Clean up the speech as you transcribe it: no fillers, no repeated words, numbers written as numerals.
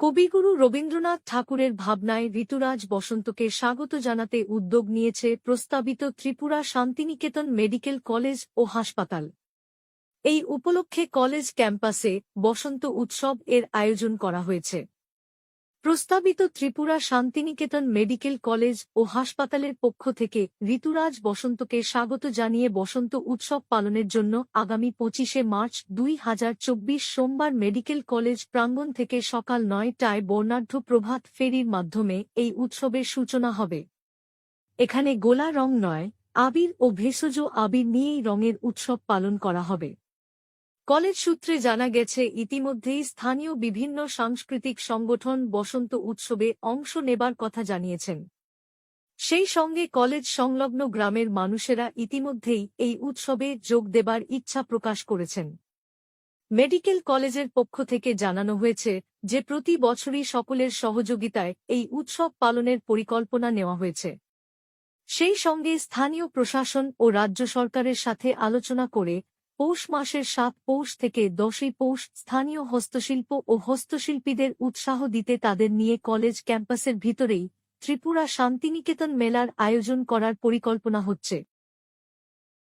কবিগুরু রবীন্দ্রনাথ ঠাকুরের ভাবনায় ঋতুরাজ বসন্তকে স্বাগত জানাতে উদ্যোগ নিয়েছে প্রস্তাবিত ত্রিপুরা শান্তিনিকেতন মেডিকেল কলেজ ও হাসপাতাল। এই উপলক্ষে কলেজ ক্যাম্পাসে বসন্ত উৎসব এর আয়োজন করা হয়েছে। প্রস্তাবিত ত্রিপুরা শান্তিনিকেতন মেডিকেল কলেজ ও হাসপাতালের পক্ষ থেকে ঋতুরাজ বসন্তকে স্বাগত জানিয়ে বসন্ত উৎসব পালনের জন্য আগামী 25শে মার্চ 2024 সোমবার মেডিকেল কলেজ প্রাঙ্গণ থেকে সকাল 9টায় বর্ণাঢ্য প্রভাত ফেরির মাধ্যমে এই উৎসবের সূচনা হবে। এখানে গোলা রং নয়, আবির ও ভেষজ আবির নিয়েই রঙের উৎসব পালন করা হবে। কলেজ সূত্রে জানা গেছে, ইতিমধ্যেই স্থানীয় বিভিন্ন সাংস্কৃতিক সংগঠন বসন্ত উৎসবে অংশ নেবার কথা জানিয়েছেন। সেই সঙ্গে কলেজ সংলগ্ন গ্রামের মানুষেরা ইতিমধ্যেই এই উৎসবে যোগ দেবার ইচ্ছা প্রকাশ করেছেন। মেডিকেল কলেজের পক্ষ থেকে জানানো হয়েছে যে প্রতি বছরই সকলের সহযোগিতায় এই উৎসব পালনের পরিকল্পনা নেওয়া হয়েছে। সেই সঙ্গে স্থানীয় প্রশাসন ও রাজ্য সরকারের সাথে আলোচনা করে পৌষ মাসের 7 পৌষ থেকে 10ই পৌষ স্থানীয় হস্তশিল্প ও হস্তশিল্পীদের উৎসাহ দিতে তাদের নিয়ে কলেজ ক্যাম্পাসের ভিতরেই ত্রিপুরা শান্তিনিকেতন মেলার আয়োজন করার পরিকল্পনা হচ্ছে।